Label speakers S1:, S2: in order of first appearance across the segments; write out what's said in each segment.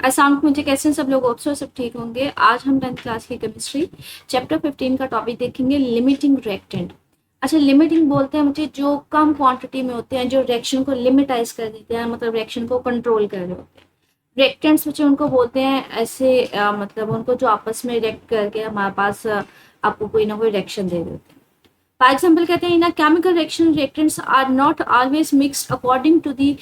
S1: असाम मुझे कैसे सब लोग ऑप्शन सब ठीक होंगे। आज हम 10th क्लास की केमिस्ट्री चैप्टर 15 का टॉपिक देखेंगे, लिमिटिंग रिएक्टेंट। अच्छा, लिमिटिंग बोलते हैं मुझे जो कम क्वांटिटी में होते हैं, जो रिएक्शन को लिमिटाइज कर देते हैं, मतलब रिएक्शन को कंट्रोल कर रहे होते हैं। रिएक्टेंट्स बच्चे उनको बोलते हैं ऐसे मतलब उनको जो आपस में रिएक्ट करके हमारे पास आपको कोई ना कोई रिएक्शन दे रहे होते हैं। फॉर एग्जाम्पल कहते हैं in chemical reaction reactants are not always mixed according to the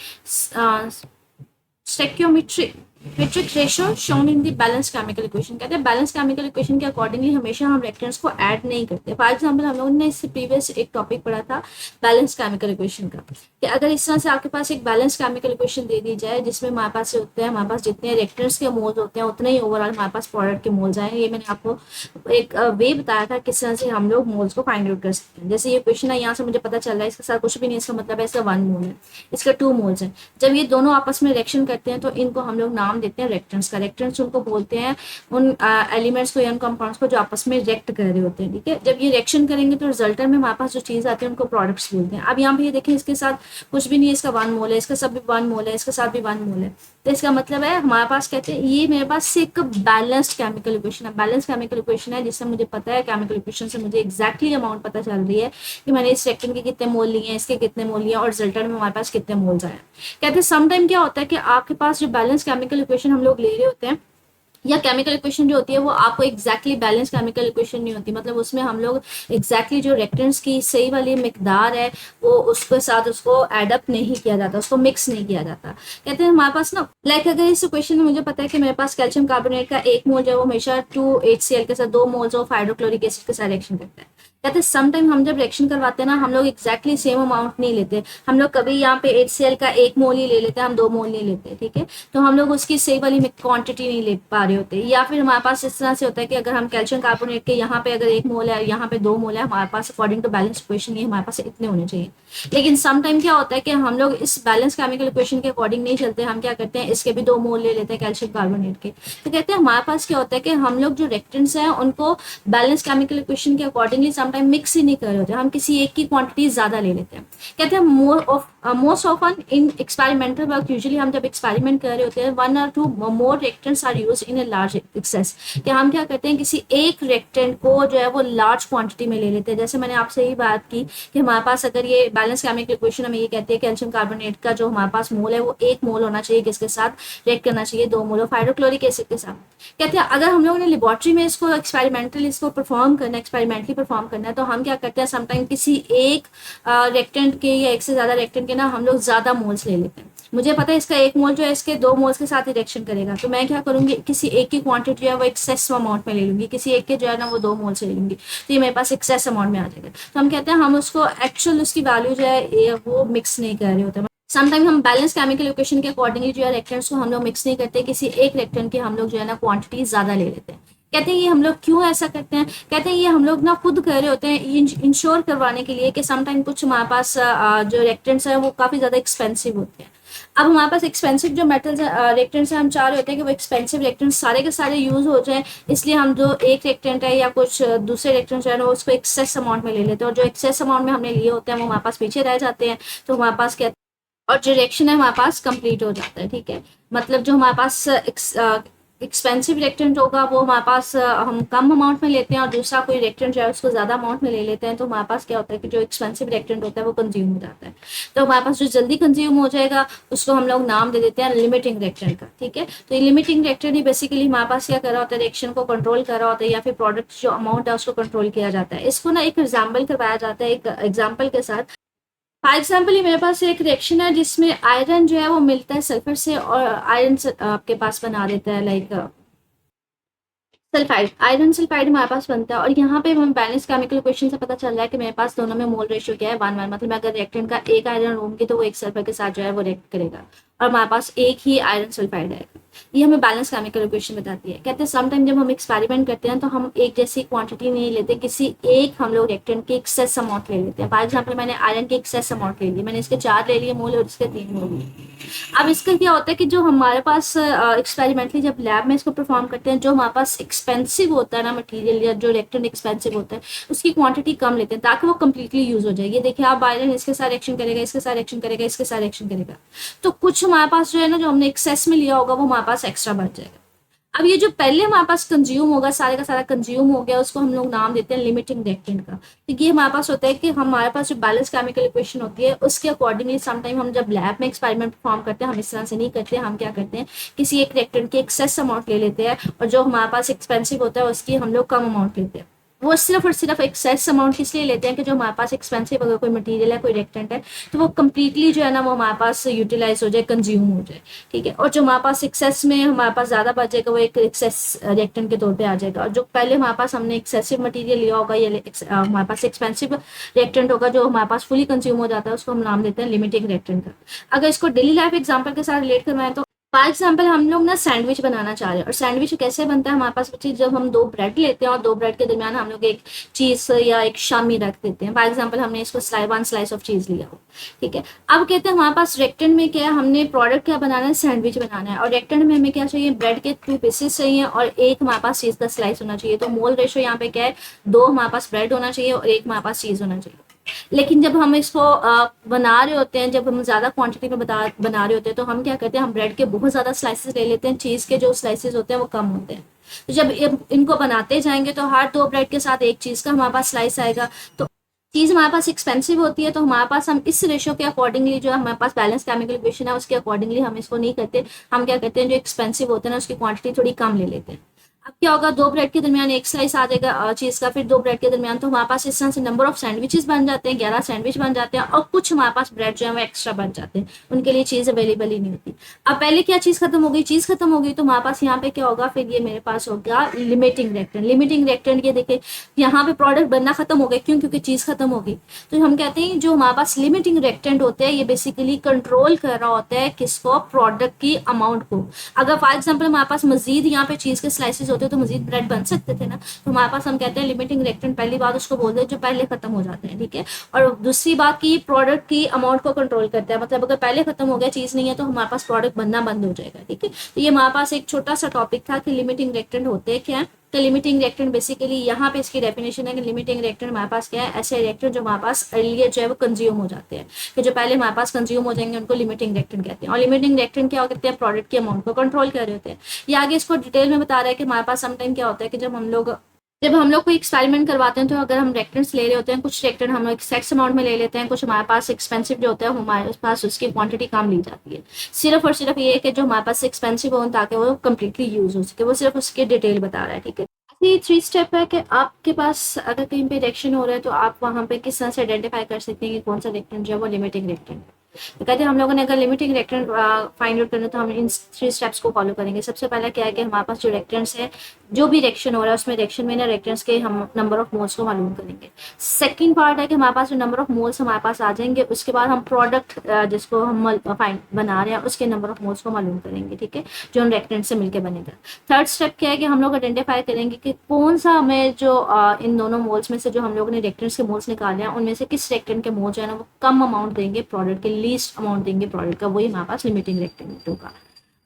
S1: stoichiometric metric ratio shown in the balance chemical equation. कहते हैं बैलेंस केमिकल इक्वेशन के अकॉर्डिंगली हमेशा हम रिएक्टेंट्स को ऐड नहीं करते। फॉर एग्जांपल हम लोगों ने इससे प्रीवियस एक टॉपिक पढ़ा था बैलेंस केमिकल इक्वेशन का, कि अगर इस तरह से आपके पास एक बैलेंस केमिकल इक्वेशन दे दी जाए जिसमें हमारे पास होते हैं, हमारे पास जितने रिएक्टेंट्स के मोल्स होते हैं उतने ही ओवरऑल हमारे पास प्रोडक्ट के मोल्स आए। ये मैंने आपको एक वे बताया था किस तरह से हम लोग मोल्स को फाइंड आउट कर सकते हैं। जैसे ये क्वेश्चन है, यहाँ से मुझे पता चल रहा है इसके साथ कुछ भी नहीं, इसका मतलब है इसका 1 मोल है, इसका 2 मोल्स है। जब ये दोनों आपस में रिएक्शन करते हैं तो इनको हम लोग नाम देते हैं रिएक्टेंट्स। रिएक्टेंट्स उनको बोलते हैं उन एलिमेंट्स को या उन कंपाउंड्स को जो आपस में रिएक्ट कर रहे होते हैं। ठीक है, जब ये रिएक्शन करेंगे तो रिजल्टर में हमारे पास जो चीज आती है उनको प्रोडक्ट्स बोलते हैं। अब यहाँ पे ये देखें, इसके साथ कुछ भी नहीं है, इसका 1 मोल है, इसका सब भी 1 मोल है, इसके साथ भी 1 मोल है। तो इसका मतलब है हमारे पास कहते हैं ये मेरे पास एक बैलेंस्ड केमिकल इक्वेशन है। बैलेंस केमिकल इक्वेशन है जिससे मुझे पता है, केमिकल इक्वेशन से मुझे एक्जैक्टली अमाउंट पता चल रही है कि मैंने इस रिएक्टेंट के कितने मोल लिए हैं, इसके कितने मोल लिए हैं और रिजल्टर में हमारे पास कितने मोल्स आए। कहते हैं समटाइम क्या होता है कि आपके पास जो बैलेंस केमिकल इक्वेशन हम लोग ले रहे होते हैं या केमिकल इक्वेशन जो होती है वो आपको एक्जैक्टली बैलेंस केमिकल इक्वेशन नहीं होती। मतलब उसमें हम लोग एक्जैक्टली जो रिएक्टेंट्स की सही वाली मिकदार है वो उसके साथ उसको एडअप नहीं किया जाता, उसको मिक्स नहीं किया जाता। कहते हैं हमारे पास ना लाइक अगर इस इक्वेशन में मुझे पता है कि मेरे पास कैल्शियम कार्बोनेट का 1 मोल जो है वो हमेशा 2HCl के साथ 2 मोल्स ऑफ हाइड्रोक्लोरिक एसिड के साथ रिएक्शन करता है। कहते हैं समटाइम हम जब रिएक्शन करवाते हैं ना, हम लोग एक्जैक्टली सेम अमाउंट नहीं लेते। हम लोग कभी यहाँ पे HCl का 1 मोल ही ले लेते हैं, हम 2 मोल नहीं लेते। ठीक है, तो हम लोग उसकी सही वाली क्वांटिटी नहीं ले पा रहे होते। या फिर हमारे पास इस तरह से होता है कि अगर हम कैल्शियम कार्बोनेट के यहाँ पे अगर 1 मोल है, यहाँ पे 2 मोल है, हमारे पास अकॉर्डिंग टू बैलेंस इक्वेशन ये हमारे पास इतने होने चाहिए। लेकिन समटाइम क्या होता है कि हम लोग इस बैलेंस केमिकल इक्वेशन के अकॉर्डिंग नहीं चलते। हम क्या करते हैं, इसके भी 2 मोल ले लेते हैं कैल्शियम कार्बोनेट के। तो कहते हैं हमारे पास क्या होता है कि हम लोग जो रिएक्टेंट्स हैं उनको बैलेंस केमिकल इक्वेशन के अकॉर्डिंगली समटाइम मिक्स ही नहीं कर रहे होते, हम किसी एक की क्वांटिटी ज्यादा ले लेते हैं। कहते हैं most often in experimental work, usually हम जब एक्सपेरिमेंट कर रहे होते हैं 1 or 2 more reactants are used in a large excess. कि हम क्या करते हैं, किसी एक रिएक्टेंट को जो है वो लार्ज क्वांटिटी में ले लेते हैं। जैसे मैंने आपसे यही बात की कि हमारे पास अगर ये बैलेंस केमिकल इक्वेशन हमें ये कहते हैं कैल्शियम कार्बोनेट का जो हमारे पास मोल है वो 1 मोल होना चाहिए, किसके साथ रिएक्ट करना चाहिए, 2 मोल ऑफ हाइड्रोक्लोरिक एसिड के साथ। कहते हैं अगर हम लोगों ने लेबोरेटरी में इसको एक्सपेरिमेंटली इसको परफॉर्म करना है, एक्सपेरिमेंटली परफॉर्म करना है, तो हम क्या करते हैं समटाइम किसी एक रिएक्टेंट के या एक से ज्यादा रिएक्टेंट के ना हम लोग ज्यादा मोल्स ले लेते हैं। मुझे पता है इसका 1 मोल जो है इसके 2 मोल्स के साथ ही रिएक्शन करेगा, तो मैं क्या करूंगी, किसी एक की क्वांटिटी जो है वो एक्सेस अमाउंट में ले लूंगी, किसी एक के जो है ना वो 2 मोल से ले लूंगी, तो ये मेरे पास एक्सेस अमाउंट में आ जाएगा। तो हम कहते हैं हम उसको एक्चुअल उसकी वैल्यू जो है वो मिक्स नहीं कर रहे होते। समटाइम हम बैलेंस केमिकल इक्वेशन के अकॉर्डिंगली जो है रिएक्टेंट्स को हम लोग मिक्स नहीं करते, किसी एक रिएक्टेंट की हम लोग जो है ना क्वांटिटी ज्यादा ले लेते हैं। कहते हैं ये हम लोग क्यों ऐसा करते हैं, कहते हैं ये हम लोग ना खुद कर रहे होते हैं इंश्योर करवाने के लिए कि समटाइम कुछ हमारे पास जो रिएक्टेंट्स है वो काफी ज्यादा एक्सपेंसिव होते हैं। अब हमारे पास एक्सपेंसिव जो मेटल्स रिएक्टेंट्स है, हम चाह रहे होते हैं कि वो एक्सपेंसिव रिएक्टेंट्स सारे के सारे यूज हो जाए, इसलिए हम जो एक रिएक्टेंट है या कुछ दूसरे रिएक्टेंट्स है ना उसको एक्सेस अमाउंट में ले लेते हैं, और जो एक्सेस अमाउंट में हमने लिए होते हैं वो हमारे पास पीछे रह जाते हैं। तो हमारे पास क्या और जो रिएक्शन है हमारे पास कंप्लीट हो जाता है। ठीक है, मतलब जो हमारे पास एक्सपेंसिव रिएक्टेंट होगा वो हमारे पास हम कम अमाउंट में लेते हैं, और दूसरा कोई रिएक्टेंट जो है उसको ज्यादा अमाउंट में ले लेते हैं। तो हमारे पास क्या होता है कि जो एक्सपेंसिव रिएक्टेंट होता है वो कंज्यूम हो जाता है। तो हमारे पास जो जल्दी कंज्यूम हो जाएगा उसको हम लोग नाम दे देते हैं लिमिटिंग रिएक्टेंट का। ठीक है, तो ये लिमिटिंग रिएक्टेंट ही बेसिकली हमारे पास क्या कर रहा होता है, रिएक्शन को कंट्रोल कर रहा होता है, या फिर प्रोडक्ट जो अमाउंट है उसको कंट्रोल किया जाता है। इसको ना एक एग्जाम्पल करवाया जाता है, एक एग्जाम्पल के साथ। फॉर एग्जाम्पल मेरे पास एक रिएक्शन है जिसमें आयरन जो है वो मिलता है सल्फर से, और आयरन आपके पास बना देता है लाइक सल्फाइड, आयरन सल्फाइड हमारे पास बनता है। और यहाँ पे हम बैलेंस केमिकल इक्वेशन से पता चल रहा है कि मेरे पास दोनों में मोल रेशियो क्या है, 1:1। मतलब मैं अगर रिएक्टेंट का एक आयरन लूंगी तो वो एक सल्फर के साथ जो है वो रिएक्ट करेगा, और हमारे पास एक ही आयरन सल्फाइड आएगा। ये हमें बैलेंस केमिकल इक्वेशन बताती है। कहते हैं समटाइम जब हम एक्सपेरिमेंट करते हैं तो हम एक जैसी क्वांटिटी नहीं लेते, किसी एक हम लोग रिएक्टेंट की एक्सेस अमाउंट ले लेते हैं। फॉर एग्जाम्पल मैंने आयरन की एक्सेस अमाउंट ले ली, मैंने इसके 4 ले लिए मोल और इसके 3 मोल लिए। अब इसका क्या होता है कि जो हमारे पास एक्सपेरिमेंटली जब लैब में इसको परफॉर्म करते हैं, जो हमारे पास एक्सपेंसिव होता है ना मटेरियल, या जो रिएक्टेंट एक्सपेंसिव होता है उसकी क्वांटिटी कम लेते हैं ताकि वो कंप्लीटली यूज हो जाए। ये देखिए आप आयरन इसके साथ रिएक्शन करेगा, इसके साथ रिएक्शन करेगा, इसके साथ रिएक्शन करेगा। तो कुछ हमारे पास जो है ना जो हमने एक्सेस में लिया होगा वो हमारे हमारे पास एक्स्ट्रा बच जाएगा। अब ये जो पहले हमारे पास कंज्यूम होगा, सारे का सारा कंज्यूम हो गया, उसको हम लोग नाम देते हैं लिमिटिंग रिएक्टेंट का। तो ये हमारे पास होता है कि हमारे पास जो बैलेंस केमिकल इक्वेशन होती है उसके अकॉर्डिंगली समटाइम हम जब लैब में एक्सपेरिमेंट परफॉर्म करते हैं हम इस तरह से नहीं करते, हम क्या करते हैं किसी एक रिएक्टेंट की एक्सेस अमाउंट ले लेते हैं और जो हमारे पास एक्सपेंसिव होता है उसकी हम लोग कम अमाउंट लेते हैं। वो सिर्फ और सिर्फ एक्सेस अमाउंट इसलिए लेते हैं कि जो हमारे पास एक्सपेंसिव अगर कोई मटेरियल है, कोई रिएक्टेंट है, तो वो कंप्लीटली जो है ना वो हमारे पास यूटिलाइज हो जाए, कंज्यूम हो जाए, ठीक है। और जो हमारे पास एक्सेस में हमारे पास ज्यादा बचेगा वो एक एक्सेस रिएक्टेंट के तौर पे आ जाएगा। और जो पहले हमारे पास हमने एक्सेसिव मटेरियल लिया होगा या हमारे पास एक्सपेंसिव रिएक्टेंट होगा जो हमारे पास फुली कंज्यूम हो जाता है, उसको हम नाम देते हैं लिमिटिंग रिएक्टेंट का। अगर इसको डेली लाइफ एग्जाम्पल के साथ रिलेट करवाएं तो फॉर एग्जाम्पल हम लोग ना सैंडविच बनाना चाह रहे हैं, और सैंडविच कैसे बनता है हमारे पास बच्चे, जब हम दो ब्रेड लेते हैं और दो ब्रेड के दरमियान हम लोग एक चीज या एक शामी रख देते हैं। फॉर एग्जाम्पल हमने इसको वन स्लाइस ऑफ चीज लिया हो, ठीक है। अब कहते हैं हमारे पास रेक्टेंट में क्या है, हमने प्रोडक्ट क्या बनाना है, सैंडविच बनाना है, और रेक्टेंट में हमें क्या चाहिए, ब्रेड के 2 पीसेस चाहिए और एक हमारे पास चीज का स्लाइस होना चाहिए। तो मोल रेशो यहाँ पे क्या है, 2 हमारे पास ब्रेड होना चाहिए और 1 हमारे पास चीज होना चाहिए। लेकिन जब हम इसको बना रहे होते हैं, जब हम ज्यादा क्वांटिटी में बना रहे होते हैं, तो हम क्या करते हैं, हम ब्रेड के बहुत ज्यादा स्लाइसेस ले लेते हैं, चीज के जो स्लाइसेस होते हैं वो कम होते हैं। तो जब इनको बनाते जाएंगे तो हर 2 ब्रेड के साथ एक चीज का हमारे पास स्लाइस आएगा। तो चीज हमारे पास एक्सपेंसिव होती है, तो हमारे पास हम इस रेशियो के अकॉर्डिंगली जो हमारे पास बैलेंस केमिकल इक्वेशन है उसके अकॉर्डिंगली हम इसको नहीं करते। हम क्या करते हैं, जो एक्सपेंसिव होते हैं ना उसकी क्वांटिटी थोड़ी कम ले लेते हैं। अब क्या होगा, 2 ब्रेड के दरमियान एक स्लाइस आ जाएगा चीज का, फिर 2 ब्रेड के दरमियान, तो हमारे पास इस तरह से नंबर ऑफ सैंडविचेस बन जाते हैं, 11 सैंडविच बन जाते हैं, और कुछ हमारे पास ब्रेड जो है वो एक्स्ट्रा बन जाते हैं, उनके लिए चीज अवेलेबल ही नहीं होती। अब पहले क्या चीज खत्म हो गई, चीज खत्म हो गई, तो हमारे पास यहाँ पे क्या होगा, फिर ये मेरे पास हो गया लिमिटिंग रिएक्टेंट। लिमिटिंग रिएक्टेंट ये देखिए यहाँ पे प्रोडक्ट बनना खत्म हो गया, क्यों, क्योंकि चीज खत्म हो गई। तो हम कहते हैं जो हमारे पास लिमिटिंग रिएक्टेंट होते हैं ये बेसिकली कंट्रोल कर रहा होता है किसको, प्रोडक्ट की अमाउंट को। अगर फॉर एग्जाम्पल हमारे पास मजीद यहाँ पे चीज के स्लाइसेस होते तो मजीद ब्रेड बन सकते थे ना, तो हमारे पास हम कहते हैं लिमिटिंग रिएक्टेंट। पहली बात उसको बोलते हैं जो पहले खत्म हो जाते हैं, ठीक है। और दूसरी बात की प्रोडक्ट की अमाउंट को कंट्रोल करता है, मतलब अगर पहले खत्म हो गया, चीज नहीं है, तो हमारे पास प्रोडक्ट बनना बंद हो जाएगा, ठीक है। तो ये हमारे पास एक छोटा सा टॉपिक था कि लिमिटिंग रिएक्टेंट होते क्या है। तो लिमिटिंग रिएक्टेंट बेसिकली यहाँ पे इसकी डेफिनेशन है कि लिमिटिंग रिएक्टेंट हमारे पास क्या है, ऐसे रिएक्टेंट जो हमारे पास अर्लियर जो है वो कंज्यूम हो जाते हैं, कि जो पहले हमारे पास कंज्यूम हो जाएंगे उनको लिमिटिंग रिएक्टेंट कहते हैं। और लिमिटिंग रिएक्टेंट क्या कहते हैं, प्रोडक्ट की अमाउंट को कंट्रोल कर रहे होते हैं। ये आगे इसको डिटेल में बता रहा है कि हमारे पास समटाइम क्या होता है कि जब हम लोग कोई एक्सपेरिमेंट करवाते हैं, तो अगर हम रिएक्टेंट्स ले रहे होते हैं, कुछ रिएक्टेंट हम लोग सेक्स अमाउंट में ले लेते हैं, कुछ हमारे पास एक्सपेंसिव जो होता है हमारे पास उसकी क्वांटिटी कम ली जाती है। सिर्फ और सिर्फ ये है कि जो हमारे पास एक्सपेंसिव हो ताकि वो कम्प्लीटली यूज हो सके, वो सिर्फ उसकी डिटेल बता रहा है, ठीक है। ये 3 स्टेप है कि आपके पास अगर कहीं पे रिएक्शन हो रहा है तो आप वहां पे किस तरह से आइडेंटिफाई कर सकते हैं कि कौन सा रिएक्टेंट जो है वो लिमिटिंग रिएक्टेंट। तो कहते हैं हम लोगों ने अगर लिमिटिंग रिएक्टेंट फाइंड आउट करना तो हम इन 3 स्टेप्स को फॉलो करेंगे। सबसे पहला क्या है कि हमारे पास जो रिएक्टेंट्स है, जो भी रिएक्शन हो रहा है उसमें रिएक्शन में ना रिएक्टेंट्स के हम नंबर ऑफ मोल्स को मालूम करेंगे। सेकंड पार्ट है कि हमारे पास जो नंबर ऑफ मोल्स हमारे पास आ जाएंगे, उसके बाद हम प्रोडक्ट जिसको हम फाइंड बना रहे हैं उसके नंबर ऑफ मोल्स को मालूम करेंगे, ठीक है, जो हम रिएक्टेंट से मिलकर बनेगा। थर्ड स्टेप क्या है कि हम लोग आइडेंटिफाई करेंगे कि कौन सा हमें जो इन दोनों मोल्स में से जो हम लोग ने रिएक्टेंट्स के मोल्स निकाले हैं उनमें से किस रिएक्टेंट के मोल जो है ना वो कम अमाउंट देंगे प्रोडक्ट के, लीस्ट अमाउंट देंगे प्रोडक्ट का, वही हमारे पास लिमिटिंग रिएक्टेंट होगा।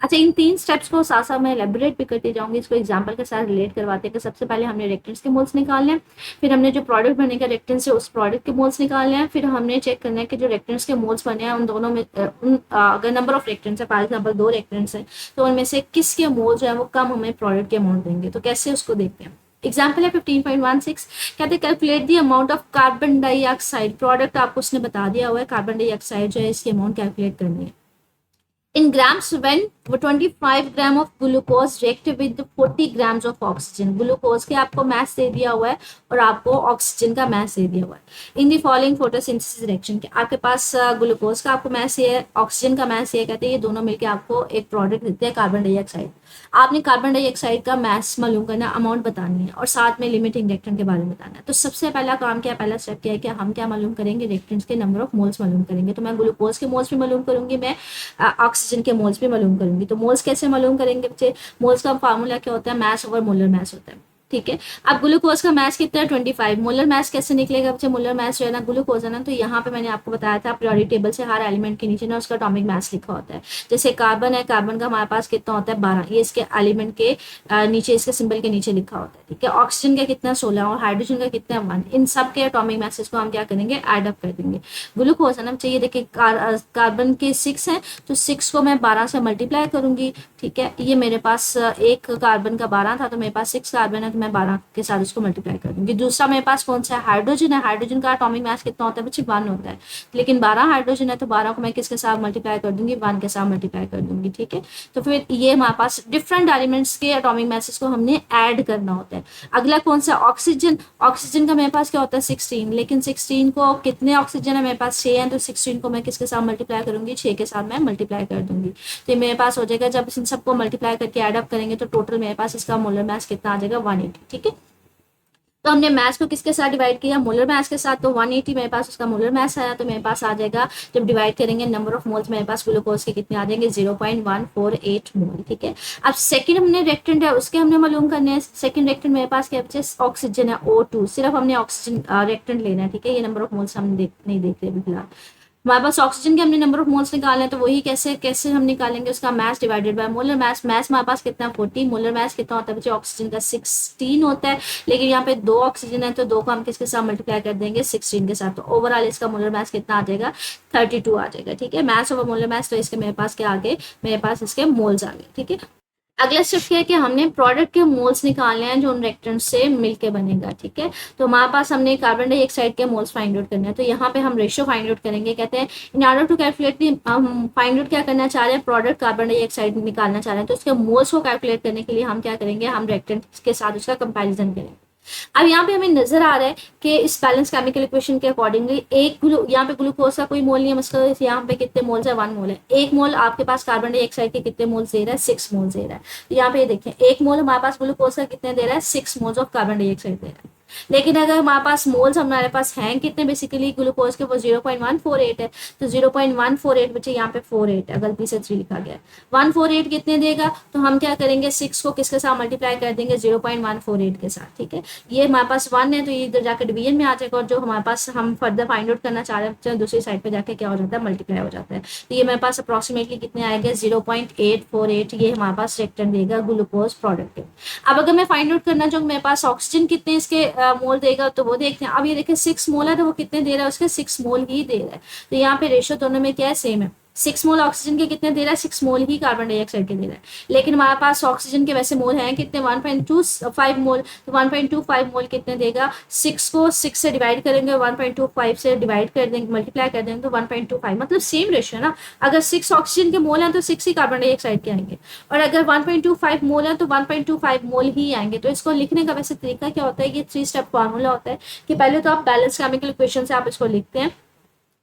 S1: अच्छा, इन 3 स्टेप्स को साथ साथ मैं एलेबोरेट भी करती जाऊंगी, इसको एग्जांपल के साथ रिलेट करवाते हैं कि सबसे पहले हमने रिएक्टेंट्स के मोल्स निकालने हैं, फिर हमने जो प्रोडक्ट बनेगा रिएक्टेंट से उस प्रोडक्ट के मोल्स निकालने हैं, फिर हमने चेक करना है कि जो रिएक्टेंट्स के मोल्स बने हैं उन दोनों में अगर नंबर ऑफ रिएक्टेंट्स है, फॉर एग्जांपल 2 रिएक्टेंट्स हैं, तो उनमें से किसके मोल जो है वो कम हमें प्रोडक्ट के अमाउंट देंगे। तो कैसे उसको देखते हैं। एग्जाम्पल है 15.16, कहते हैं calculate the amount of carbon dioxide. Product आपको उसने बता दिया हुआ है, कार्बन डाइऑक्साइड जो है इसकी अमाउंट कैलकुलेट करनी है in grams when 25 gram of glucose react with 40 grams of oxygen. Glucose के आपको मैथ दे दिया हुआ है और आपको ऑक्सीजन का मैथ दे दिया हुआ है। इन दी फॉलोइंग फोटोसिंथेसिस रिएक्शन के आपके पास ग्लूकोज का आपको मैथ है, ऑक्सीजन का मैथ है, कहते हैं ये दोनों मिलकर आपको एक प्रोडक्ट देते हैं कार्बन डाइऑक्साइड। आपने कार्बन डाइऑक्साइड का मैथ्स मालूम करना, अमाउंट बतानी है और साथ में लिमिटिंग रिएक्टेंट के बारे में बताना है। तो सबसे पहला काम क्या, पहला स्टेप क्या है कि हम क्या मालूम करेंगे, रिएक्टेंट्स के नंबर ऑफ मोल्स मालूम करेंगे। तो मैं ग्लूकोज के मोल्स भी मालूम करूंगी, मैं ऑक्सीजन के मोल्स भी मालूम करूंगी। तो मोल्स कैसे मालूम करेंगे बच्चे, मोल्स का फार्मूला क्या होता है, मास ओवर मोलर मास होता है। ठीक है। अब ग्लूकोज का मास कितना है 25। मोलर मास कैसे निकलेगा बच्चे, मोलर मास जो है ना ग्लूकोज है ना, तो यहाँ पे मैंने आपको बताया था पीरियोडिक टेबल से हर एलिमेंट के नीचे ना उसका एटॉमिक मास लिखा होता है। जैसे कार्बन है, कार्बन का हमारे पास कितना होता है 12, ये इसके एलिमेंट के नीचे इसके सिंबल के नीचे लिखा होता है। ठीक है, ऑक्सीजन का कितना 16 और हाइड्रोजन का कितना 1। इन सब के एटॉमिक मासेस को हम क्या करेंगे एड अप कर देंगे। ग्लूकोज है ना चाहिए, देखिए कार्बन के 6 है, तो 6 को मैं 12 से मल्टीप्लाई करूंगी। ठीक है, ये मेरे पास एक कार्बन का 12 था, तो मेरे पास 6 कार्बन है, तो मैं 12 के साथ उसको मल्टीप्लाई कर दूंगी। दूसरा मेरे पास कौन सा है, हाइड्रोजन है। हाइड्रोजन का एटॉमिक मास कितना होता है बच्चे 1 होता है, लेकिन 12 हाइड्रोजन है, तो 12 को मैं किसके साथ मल्टीप्लाई कर दूंगी 1 के साथ मल्टीप्लाई कर दूंगी। ठीक है, तो फिर ये हमारे पास डिफरेंट एलिमेंट्स के एटॉमिक मासेस को हमने ऐड करना होता है। अगला कौन सा, ऑक्सीजन। ऑक्सीजन का मेरे पास क्या होता है 16, लेकिन 16 को कितने ऑक्सीजन है मेरे पास 6 है, तो 16 को मैं किसके साथ मल्टीप्लाई करूंगी 6 के साथ मैं मल्टीप्लाई कर दूंगी। तो मेरे पास हो जाएगा, जब इन सबको मल्टीप्लाई करके ऐड अप करेंगे तो टोटल मेरे पास इसका मोलर मास कितना आ जाएगा 180। ठीक है, तो हमने मास को किसके साथ डिवाइड किया, मोलर मास के साथ, तो 180 मेरे पास उसका मोलर मास आया। तो मेरे पास आ जाएगा, जब डिवाइड करेंगे नंबर ऑफ मोल्स मेरे पास ग्लूकोज के कितने आ जाएंगे 0.148 मोल। ठीक है, अब सेकंड हमने रिएक्टेंट है उसके हमने मालूम करने हैं। सेकंड रिएक्टेंट मेरे पास क्या बचे, ऑक्सीजन है O2, सिर्फ हमने ऑक्सीजन रिएक्टेंट लेना है। ठीक है, ये नंबर ऑफ मोल्स हम नहीं देख रहे फिलहाल। हमारे पास ऑक्सीजन के हमने नंबर ऑफ मोल्स निकालना है, तो वही कैसे कैसे हम निकालेंगे, उसका mass divided by molar mass. Mass हमारे पास कितना 40, मोलर मास कितना होता है बच्चे ऑक्सीजन का 16 होता है, लेकिन यहाँ पे 2 ऑक्सीजन है, तो 2 को हम किसके साथ मल्टीप्लाई कर देंगे 16 के साथ, तो ओवरऑल इसका मोलर मास कितना आ जाएगा 32 आ जाएगा। ठीक है, मास ओवर मोलर मास, तो इसके मेरे पास क्या आ गए, मेरे पास इसके मोल्स आ गए। ठीक है, अगला स्टेप क्या है कि हमने प्रोडक्ट के मोल्स निकालने हैं जो उन रिएक्टेंट से मिलके बनेगा। ठीक है, तो हमारे पास हमने कार्बन डाइऑक्साइड के मोल्स फाइंड आउट करने हैं, तो यहाँ पे हम रेशियो फाइंड आउट करेंगे। कहते हैं इन ऑर्डर टू कैलकुलेट, हम फाइंड आउट क्या करना चाह रहे हैं, प्रोडक्ट कार्बन डाइऑक्साइड निकालना चाह रहे हैं, तो उसके मोल्स को कैलकुलेट करने के लिए हम क्या करेंगे, हम रिएक्टेंट के साथ उसका कंपेरिजन करेंगे। अब यहाँ पे हमें नजर आ रहा है कि इस बैलेंस केमिकल इक्वेशन के अकॉर्डिंगली एक यहाँ पे ग्लूकोज का कोई मोल नहीं है, मतलब यहाँ पे कितने मोल्स है 1 मोल है। 1 मोल आपके पास कार्बन डाइऑक्साइड के कितने मोल्स दे रहा है 6 मोल्स दे रहा है। तो यहाँ पे देखें 1 मोल हमारे पास ग्लूकोज का कितने दे रहा है 6 मोल्स ऑफ कार्बन डाइऑक्साइड दे रहा है। लेकिन अगर हमारे पास मोल्स हमारे पास हैं कितने बेसिकली ग्लूकोज के, वो 0.148 है, तो 0.148 बच्चे यहाँ पे 48 है, गलती से 3 लिखा गया है। 148 कितने देगा, तो हम क्या करेंगे 6 को किसके साथ मल्टीप्लाई कर देंगे 0.148 के साथ। ठीक है, ये हमारे पास 1 है, तो ये इधर जाकर डिवीजन में आ जाएगा, और जो हमारे पास हम फर्दर फाइंड आउट करना चाह रहे हैं दूसरी साइड पे जाके क्या हो जाता है मल्टीप्लाई हो जाता है। तो ये मेरे पास अप्रोक्सीमेटली कितने आएंगे 0.848, ये हमारे पास रिएक्टेंट देगा ग्लूकोज प्रोडक्ट के। अब अगर मैं फाइंड आउट करना चाहूँ मेरे पास ऑक्सीजन कितने इसके मोल देगा, तो वो देखते हैं। अब ये देखिए 6 मोल है, तो वो कितने दे रहा है उसके 6 मोल ही दे रहा है। तो यहाँ पे रेशियो दोनों में क्या है सेम है। 6 मोल ऑक्सीजन के कितने दे रहा है 6 मोल ही कार्बन डाइऑक्साइड के दे रहा है। लेकिन हमारे पास ऑक्सीजन के वैसे मोल हैं कितने 1.25 मोल, तो 1.25 मोल कितने देगा, 6 को 6 से डिवाइड करेंगे 1.25 से डिवाइड कर देंगे मल्टीप्लाई कर देंगे तो 1.25, मतलब सेम रेशियो ना। अगर 6 ऑक्सीजन के मोल हैं तो 6 ही कार्बन डाइऑक्साइड के आएंगे, और अगर 1.25 मोल है तो 1.25 मोल ही आएंगे। तो इसको लिखने का वैसे तरीका क्या होता है, ये 3 स्टेप फार्मूला होता है कि पहले तो आप बैलेंस केमिकल इक्वेशन से आप इसको लिखते हैं।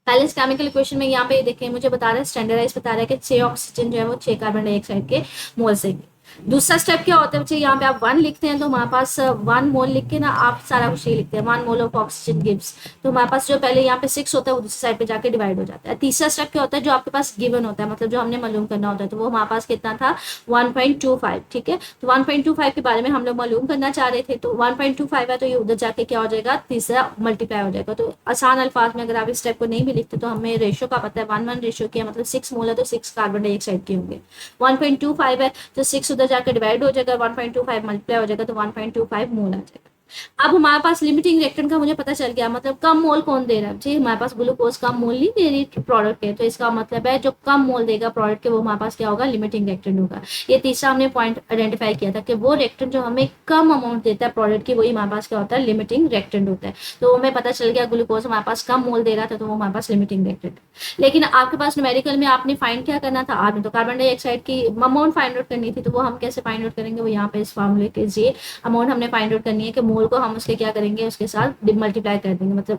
S1: बैलेंस केमिकल इक्वेशन में यहाँ पे देखें मुझे बता रहा है स्टैंडर्डाइज बता रहा है कि 6 ऑक्सीजन जो है वो 6 कार्बन डाइऑक्साइड के मोल से। दूसरा स्टेप क्या होता है बच्चे, यहाँ पे आप 1 लिखते हैं, तो हमारे पास 1 मोल लिख के ना आप सारा कुछ ये लिखते हैं 1 मोल ऑफ ऑक्सीजन गिव्स, तो हमारे पास जो पहले यहाँ पे 6 होता है वो दूसरी साइड पे जाके डिवाइड हो जाता है। तीसरा स्टेप क्या होता है, जो आपके पास गिवन होता है मतलब जो हमने मालूम करना होता है, तो वो हमारे पास कितना था 1.25। ठीक है, तो 1.25 के बारे में हम लोग मालूम करना चाह रहे थे, तो 1.25 है, तो ये उधर जाके क्या हो जाएगा तीसरा मल्टीप्लाई हो जाएगा। तो आसान अल्फाज में अगर आप इस स्टेप को नहीं भी लिखते तो हमें रेशियो का पता है 1:1 रेशियो किया, मतलब 6 मोल है तो 6 कार्बन डाइऑक्साइड के होंगे। 1.25 है तो 6 उधर जाकर डिवाइड हो जाएगा, 1.25 मल्टीप्लाई हो जाएगा, तो 1.25 मोल आ जाएगा। अब हमारे पास लिमिटिंग रिएक्टेंट का मुझे पता चल गया, मतलब कम मोल कौन दे रहा है जी, हमारे पास ग्लूकोज कम मोल नहीं दे रही प्रोडक्ट है, तो इसका मतलब है जो कम मोल देगा प्रोडक्ट के वो हमारे पास क्या होगा लिमिटिंग रिएक्टेंट होगा। ये तीसरा हमने पॉइंट आइडेंटिफाई किया था कि वो रिएक्टेंट जो हमें कम अमाउंट देता है प्रोडक्ट की वही हमारे पास क्या होता है लिमिटिंग रिएक्टेंट होता है। तो हमें पता चल गया ग्लूकोज हमारे पास कम मोल दे रहा था तो वो हमारे पास लिमिटिंग रिएक्टेंट। लेकिन आपके पास न्यूमेरिकल में आपने फाइंड क्या करना था, आपने तो कार्बन डाइऑक्साइड की अमाउंट फाइंड आउट करनी थी, तो वो हम कैसे फाइंड आउट करेंगे, वो यहाँ पे इस फॉर्मूले के जरिए अमाउंट हमने फाइंड आउट करनी है कि मोल को हम उसके क्या करेंगे उसके साथ मल्टीप्लाई कर देंगे, मतलब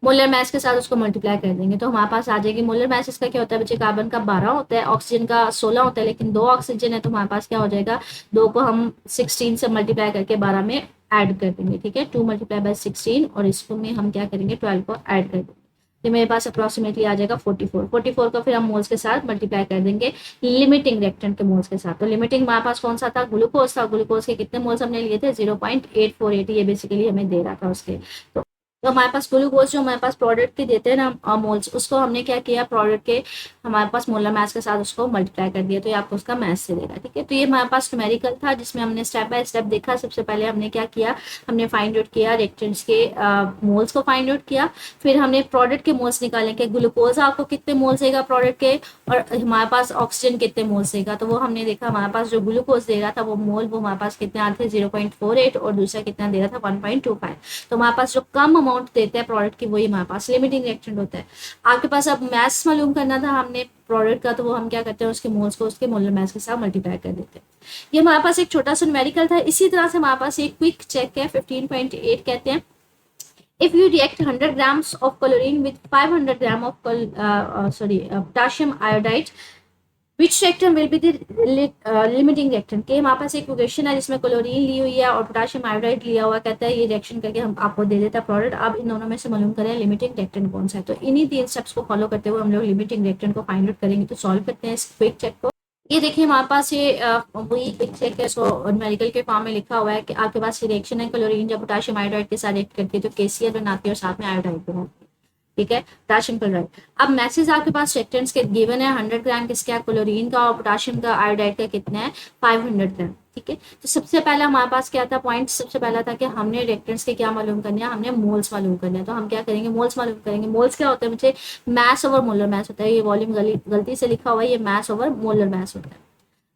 S1: मोलर मास के साथ उसको मल्टीप्लाई कर देंगे तो हमारे पास आ जाएगी। मोलर मास इसका क्या होता है बच्चे, कार्बन का 12 होता है, ऑक्सीजन का 16 होता है, लेकिन 2 ऑक्सीजन है तो हमारे पास क्या हो जाएगा 2 को हम 16 से मल्टीप्लाई करके 12 में ऐड कर देंगे। ठीक है, 2 × 16 और इसको में हम क्या करेंगे 12 को ऐड कर देंगे। तो मेरे पास अप्रॉक्सीमेटली आ जाएगा 44। 44 को फिर हम मोल्स के साथ मल्टीप्लाई कर देंगे लिमिटिंग रिएक्टेंट के मोल्स के साथ। तो लिमिटिंग हमारे पास कौन सा था, ग्लूकोज था। ग्लूकोज के कितने मोल्स हमने लिए थे, 0.848, ये बेसिकली हमें दे रहा था उसके। तो हमारे पास ग्लूकोज जो हमारे पास प्रोडक्ट के देते हैं ना मोल्स, उसको हमने क्या किया, प्रोडक्ट के हमारे पास मोलर मास के साथ उसको मल्टीप्लाई कर दिया, तो ये आपको उसका मैथ से देगा। ठीक है, तो ये हमारे पास न्यूमेरिकल था जिसमें हमने स्टेप बाय स्टेप देखा। सबसे पहले हमने क्या किया, हमने फाइंड आउट किया रिएक्टेंट्स के मोल्स को फाइंड आउट किया। फिर हमने प्रोडक्ट के मोल्स निकाले कि ग्लूकोज आपको कितने मोल्स देगा प्रोडक्ट के, और हमारे पास ऑक्सीजन कितने मोल्स देगा। तो वो हमने देखा, हमारे पास जो ग्लूकोज दे रहा था वो मोल वो हमारे पास कितने आते थे, 0.48, और दूसरा कितना दे रहा था, 1.25। तो हमारे पास जो कम अमाउंट देते हैं प्रोडक्ट की, वही हमारे पास लिमिटिंग रिएक्टेंट होता है। आपके पास अब मैथ्स मालूम करना था हमने प्रोडक्ट का, तो वो हम क्या करते हैं, उसके मोल्स को उसके मोलर मास के साथ मल्टीप्लाई कर देते हैं। ये हमारे पास एक छोटा सा न्यूमेरिकल था। इसी तरह से हमारे पास एक क्विक चेक है, 15.8 कहते हैं। If you react 100 grams of chlorine with 500 gram of potassium iodide, which reactant will be the limiting reactant? के हमारे पास एक क्वेश्चन है जिसमें क्लोरीन ली हुई है और पोटाशियम आयोडाइड लिया हुआ, कहता है ये रिएक्शन करके हम आपको दे देता है प्रोडक्ट। अब इन दोनों में से मालूम करें लिमिटिंग रिएक्टेंट कौन सा है। तो इन्हीं 3 स्टेप्स को फॉलो करते हुए हम लोग लिमिटिंग रिएक्टेंट को फाइंड आउट करेंगे। तो सॉल्व करते हैं इस क्विक चेक को। ये देखिए हमारे पास ये वही क्विक चेक है, इसको न्यूमेरिकल के फॉर्म में लिखा हुआ है कि आपके पास रिएक्शन है, क्लोरीन जब पोटाशियम आयोडाइड के साथ रिएक्ट करती है तो केसीएल बनाती है और साथ में आयोडाइड बनाती है। ठीक है, पोटाशियम क्लोराइड। अब मैसेज आपके पास रिएक्टेंट्स के गिवन है, 100 ग्राम किसका, क्लोरीन का, और पोटाशियम का आयोडाइड का कितना है, 500 ग्राम। ठीक है, तो सबसे पहला हमारे पास क्या था पॉइंट, सबसे पहला था कि हमने रिएक्टेंट्स के क्या मालूम करने हैं, हमने मोल्स मालूम करने हैं। तो हम क्या करेंगे, मोल्स मालूम करेंगे। मोल्स क्या होता है, मुझे मैस ओवर मोलर मैस होता है। ये वॉल्यूम गलती से लिखा हुआ है, ये मैस ओवर मोलर मैस होता है।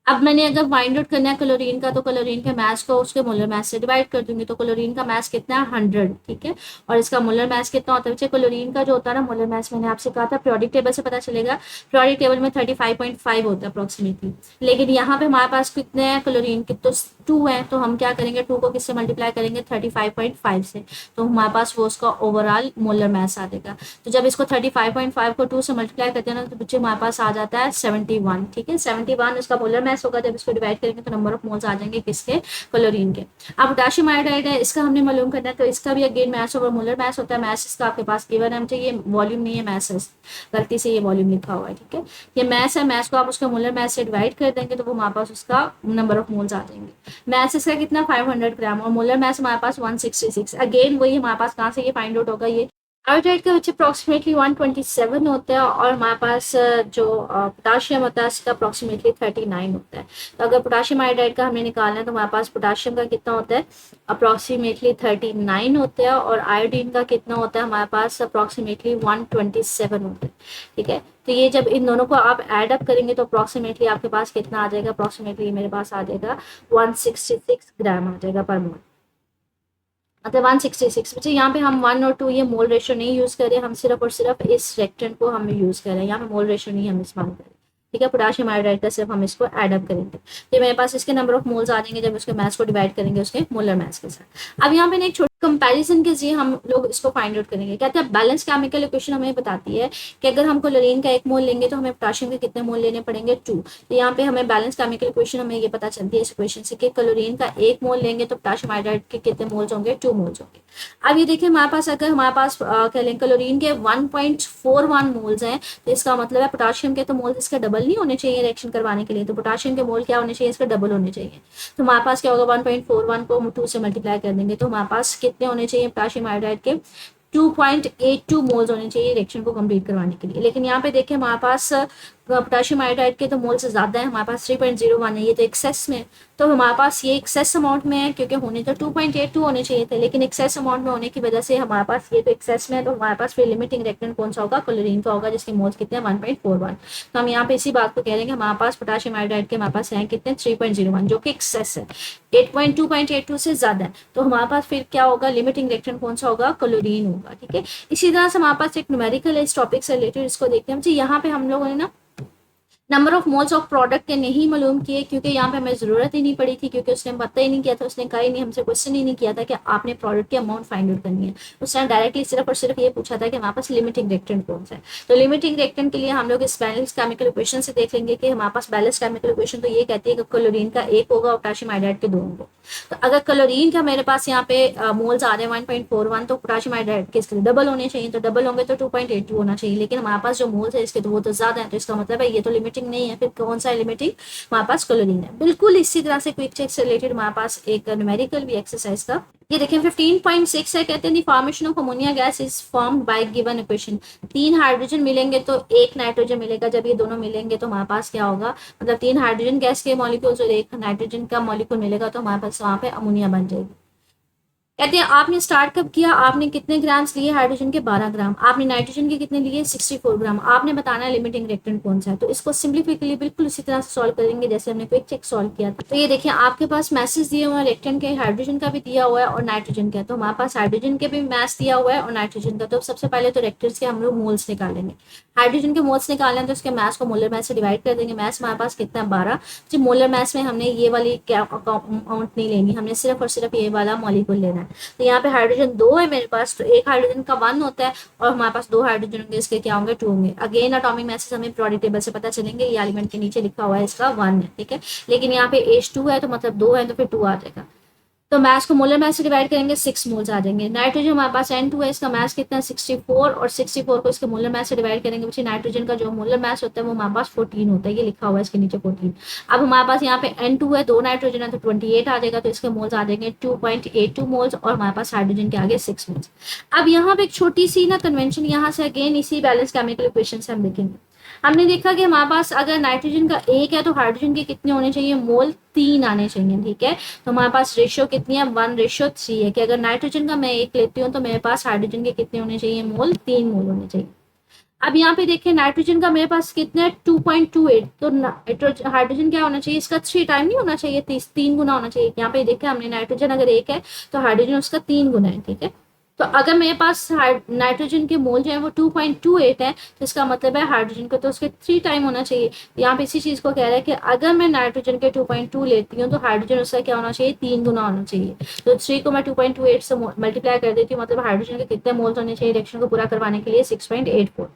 S1: अब मैंने अगर फाइंड आउट करना है क्लोरीन का, तो क्लोरीन के मास को उसके मोलर मास से डिवाइड कर दूंगी। तो क्लोरीन का मास कितना है, 100। ठीक है, और इसका मोलर मास कितना होता है बच्चे, क्लोरीन का जो होता है ना मोलर मास, मैंने आपसे कहा था प्रियोडिक टेबल से पता चलेगा। प्रियोडिक टेबल में 35.5 होता है अप्रोक्सीमेटली, लेकिन यहाँ पे हमारे पास कितने हैं क्लोरीन के, तो 2 है। तो हम क्या करेंगे, 2 को किससे मल्टीप्लाई करेंगे, 35.5 से। तो हमारे पास वो उसका ओवरऑल मोलर मास आ जाएगा। तो जब इसको 35.5 को 2 से मल्टीप्लाई करते हैं ना, तो बच्चे हमारे पास आ जाता है 71। ठीक है, 71 इसका मोलर मास होगा। जब इसको डिवाइड करेंगे तो नंबर ऑफ मोल्स आ जाएंगे किसके, क्लोरीन के। अब पोटाशियम आयोडाइड है, इसका हमने मालूम करना है, तो इसका भी अगेन मास ओवर मोलर मास होता है। मास इसका आपके पास गिवन है, मुझे ये वॉल्यूम नहीं है, मास है, गलती से ये वॉल्यूम लिखा हुआ है। ठीक है, ये मास है, मास को आप उसका मोलर मास से डिवाइड कर देंगे तो वो हमारे पास उसका नंबर ऑफ मोल्स आ जाएंगे। मास इसका कितना, 500 ग्राम, और मोलर मास हमारे पास 166। अगेन वही हमारे पास कहाँ से ये फाइंड आउट होगा, ये आयोडाइड का बच्चे अप्रॉक्सीमेटली 127 होता है, और हमारे पास जो पोटाशियम होता है उसका अप्रॉक्सीमेटली 39 होता है। तो अगर पोटाशियम आयोडाइड का हमें निकालना है तो हमारे पास पोटाशियम का कितना होता है, अप्रॉक्सीमेटली 39 होता है, और आयोडीन का कितना होता है हमारे पास, अप्रॉक्सीमेटली 127 होता है। ठीक है, तो ये जब इन दोनों को आप ऐड अप करेंगे तो अप्रॉक्सीमेटली आपके पास कितना आ जाएगा, अप्रॉक्सीमेटली मेरे पास आ जाएगा 166 ग्राम आ जाएगा पर मोल, मतलब 166। बच्चे यहाँ पे हम 1 और 2 ये मोल रेशियो नहीं यूज करें, हम सिर्फ और सिर्फ इस रिएक्टेंट को हम यूज करें, यहाँ पे मोल रेशियो नहीं हम इस्तेमाल करें। ठीक है, पोटाशियम आयोडाइड का सिर्फ हम इसको ऐड अप करेंगे, तो मेरे पास इसके नंबर ऑफ मोल्स आ जाएंगे जब उसके मास को डिवाइड करेंगे उसके मोलर मास के साथ। अब यहाँ पे एक छोटी कंपैरिजन के लिए हम लोग इसको फाइंड आउट करेंगे। कहते हैं बैलेंस केमिकल इक्वेशन हमें बताती है कि अगर हम क्लोरीन का 1 मोल लेंगे तो हमें पोटाशियम के कितने मोल लेने पड़ेंगे, 2। तो यहाँ पे हमें बैलेंस केमिकल इक्वेशन हमें ये पता चलती है इस इक्वेशन से कि क्लोरीन का 1 मोल लेंगे तो पोटाशियम आयोडाइड के कितने मोल्स होंगे, 2 मोल्स होंगे। अब ये देखिए हमारे पास अगर हमारे पास कह लें क्लोरीन के 1.41 मोल्स हैं, तो इसका मतलब है पोटाशियम के तो मोल्स इसके डबल नहीं होने चाहिए रिएक्शन करवाने के लिए। तो पोटाशियम के मोल क्या होने चाहिए, इसके डबल होने चाहिए। तो हमारे पास क्या होगा, 1.41 को 2 से मल्टीप्लाई कर देंगे तो हमारे पास कितने होने चाहिए पोटाशियम आयोडाइड के, 2.82 मोल्स होने चाहिए रिएक्शन को कंप्लीट करवाने के लिए। लेकिन यहाँ पे देखिए हमारे पास पोटाशियम आयोडाइड के तो मोल से ज्यादा है, हमारे पास 3.01 है, ये तो एक्सेस में। तो हमारे पास ये एक्सेस अमाउंट में है, क्योंकि होने तो 2.82 होने चाहिए थे, लेकिन एक्सेस अमाउंट में होने की वजह से हमारे पास ये तो एक्सेस में है। तो हमारे पास फिर लिमिटिंग रिएक्टेंट कौन सा होगा, क्लोरीन का होगा, जिसके मोल्स कितने हैं, 1.41। तो हम यहाँ पे इसी बात को कह रहे हैं कि हमारे पास पोटाशियम आयोडाइड के हमारे पास हैं कितने, 3.01, जो कि एक्सेस है, 2.82 से ज्यादा है। तो हमारे पास फिर क्या होगा, लिमिटिंग रिएक्टेंट कौन सा होगा, क्लोरीन होगा। ठीक है, इसी तरह से हमारे पास एक न्यूमेरिकल है इस टॉपिक से रिलेटेड, इसको देखते हैं। यहाँ पे हम लोगों ने ना number of moles of product के नहीं मालूम किए, क्योंकि यहाँ पे हमें ज़रूरत ही नहीं पड़ी थी, क्योंकि उसने पता ही नहीं किया था, उसने कहा ही नहीं, हमसे क्वेश्चन ही नहीं किया था कि आपने प्रोडक्ट की अमाउंट फाइंड आउट करनी है। उसने डायरेक्टली सिर्फ और सिर्फ ये पूछा था कि हमारे पास लिमिटिंग रिएक्टेंट कौन सा है। तो लिमिटिंग रिएक्टेंट के लिए हम लोग इस बैलेंस केमिकल इक्वेशन से देख लेंगे कि हमारे पास बैलेंस केमिकल इक्वेशन तो ये कहती है कि क्लोरीन का 1 होगा और पोटेशियम आयोडाइड के 2 होंगे। तो अगर क्लोरीन का मेरे पास यहाँ पे मोल्स आ रहे हैं 1.41, तो पोटेशियम आयोडाइड के इसके डबल होने चाहिए, तो डबल होंगे तो 2.82 होना चाहिए, लेकिन हमारे पास जो मोल्स है इसके तो वो तो ज्यादा है, तो इसका मतलब है ये तो लिमिटिंग नहीं है। फिर कौन सा लिमिटिंग? हमारे पास क्लोरीन है। बिल्कुल इसी तरह से क्विक चेक से रिलेटेड हमारे पास एक न्यूमेरिकल भी एक्सरसाइज का, ये देखें 15.6 है, कहते हैं formation of ammonia gas is formed by given equation. 3 hydrogen मिलेंगे तो 1 नाइट्रोजन मिलेगा, जब ये दोनों मिलेंगे तो हमारे पास क्या होगा, मतलब 3 हाइड्रोजन गैस के मॉलिक्यूल्स और 1 नाइट्रोजन का मॉलिक्यूल मिलेगा, तो हमारे पास वहां पे अमोनिया बन जाएगी। कहते हैं आपने स्टार्ट कब किया, आपने कितने ग्राम्स लिए हाइड्रोजन के, 12 ग्राम, आपने नाइट्रोजन के कितने लिए, 64 ग्राम, आपने बताना है लिमिटिंग रिएक्टेंट कौन सा है। तो इसको सिंप्लीफिकली बिल्कुल उसी तरह से सॉल्व करेंगे जैसे हमने क्विक चेक सॉल्व किया था। तो ये देखिए आपके पास मैसेज दिए हुए हैं रिएक्टेंट के, हाइड्रोजन का भी दिया हुआ है और नाइट्रोजन का, तो हमारे पास हाइड्रोजन के भी मैस दिया हुआ है और नाइट्रोजन का। तो सबसे पहले तो रिएक्टेंट्स के हम लोग मोल्स निकालेंगे। हाइड्रोजन के मोल्स निकालने हैं तो उसके मैस को मोलर मैस से डिवाइड कर देंगे। मैस हमारे पास कितना है, 12। जी मोलर मैस में हमने ये वाली क्या अमाउंट नहीं लेनी, हमने सिर्फ और सिर्फ ये वाला मॉलिक्यूल लेना है। तो यहाँ पे हाइड्रोजन 2 है मेरे पास, तो एक हाइड्रोजन का 1 होता है और हमारे पास 2 हाइड्रोजन होंगे, इसके क्या होंगे, 2 होंगे। अगेन अटॉमिक मैसेज हमें पीरियोडिक टेबल से पता चलेंगे, ये एलिमेंट के नीचे लिखा हुआ है इसका 1 है, ठीक है। लेकिन यहाँ पे H2 है तो मतलब 2 है, तो फिर 2 आ जाएगा। तो मैस को मोलर मैस से डिवाइड करेंगे, 6 मोल्स आ जाएंगे। नाइट्रोजन हमारे पास N2 है, इसका मैस कितना है, 64, और 64 को इसके मोलर मैस से डिवाइड करेंगे, बच्चे नाइट्रोजन का जो मोलर मैस होता है वो हमारे पास 14 होता है, ये लिखा हुआ है इसके नीचे 14। अब हमारे पास यहाँ पे N2 है, 2 नाइट्रोजन है तो 28 आ जाएगा, तो इसके मोल्स आ जाएंगे 2.82 मोल्स, और हमारे पास हाइड्रोजन के आगे 6 मोल्स। अब यहाँ पे एक छोटी सी ना कन्वेंशन, यहाँ से अगेन इसी बैलेंस केमिकल इक्वेशन से हम देखेंगे। हमने देखा कि हमारे पास अगर नाइट्रोजन का 1 है तो हाइड्रोजन के कितने होने चाहिए, मोल 3 आने चाहिए, ठीक है। तो हमारे पास रेशियो कितनी है, 1:3 है, कि अगर नाइट्रोजन का मैं 1 लेती हूँ तो मेरे पास हाइड्रोजन के कितने होने चाहिए, मोल 3 मोल होने चाहिए। अब यहाँ पे देखिए नाइट्रोजन का मेरे पास कितना है, 2.28, तो हाइड्रोजन क्या होना चाहिए, इसका 3 टाइम नहीं होना चाहिए, 3 गुना होना चाहिए। यहाँ पे देखिए हमने नाइट्रोजन अगर 1 है तो हाइड्रोजन उसका 3 गुना है, ठीक है। तो अगर मेरे पास नाइट्रोजन के मोल जो है वो 2.28 है, तो इसका मतलब है हाइड्रोजन को तो उसके 3 टाइम होना चाहिए। यहाँ पे इसी चीज को कह रहा है कि अगर मैं नाइट्रोजन के 2.2 लेती हूँ तो हाइड्रोजन उसका क्या होना चाहिए, 3 गुना होना चाहिए। तो 3 को मैं 2.28 से मल्टीप्लाई कर देती हूँ, मतलब हाइड्रोजन के कितने मोल्स होने चाहिए रिएक्शन को पूरा करवाने के लिए, 6.84।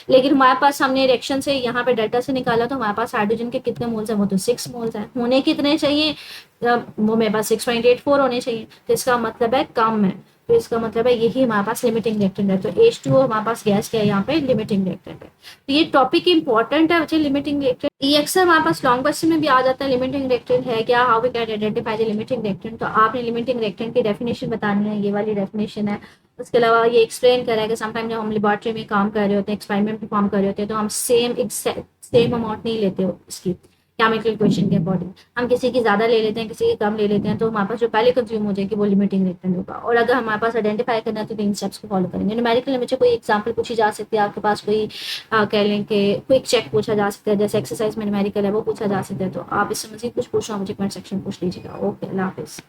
S1: लेकिन हमारे पास हमने रिएक्शन से यहाँ पे डाटा से निकाला तो हमारे पास हाइड्रोजन के कितने मोल्स हैं, वो तो 6 मोल्स हैं। होने कितने चाहिए, वो मेरे पास 6.84 होने चाहिए, तो इसका मतलब है कम है। तो इसका मतलब है यही हमारे पास लिमिटिंग रिएक्टेंट है। तो H2O हमारे पास गैस क्या है, यहाँ पे लिमिटिंग रिएक्टेंट है। तो ये टॉपिक इंपॉर्टेंट है बच्चे, लिमिटिंग रिएक्टेंट ये अक्सर हमारे पास लॉन्ग क्वेश्चन में भी आ जाता है, लिमिटिंग रिएक्टेंट है क्या, how we can identify the limiting reactant. तो आपने लिमिटिंग रिएक्टेंट की डेफिनेशन बतानी है, ये वाली डेफिनेशन है। उसके अलावा ये एक्सप्लेन करा है कि समटाइम जब हम लेबोरेटरी में काम कर रहे होते हैं, एक्सपेरिमेंट परफॉर्म कर रहे होते हैं, तो हम सेम अमाउंट नहीं लेते हो इसकी केमिकल इक्वेशन के अकॉर्डिंग, हम किसी की ज्यादा ले लेते हैं, किसी की कम ले लेते हैं, तो हमारे पास जो पहले कंज्यूम हो जाएगी वो लिमिटिंग रिएक्टेंट होगा। और अगर हमारे पास आइडेंटिफाई करना है तो 3 स्टेप्स को फॉलो करेंगे। न्यूमेरिकल में कोई एग्जांपल पूछी जा सकती है, आपके पास कोई कह लें कि क्विक चेक पूछा जा सकता है, जैसे एक्सरसाइज में न्यूमेरिकल है वो पूछा जा सकता है। तो आप इससे मजीद कुछ पूछना मुझे कमेंट सेक्शन में पूछ लीजिएगा। ओके, अल्लाह हाफिज़।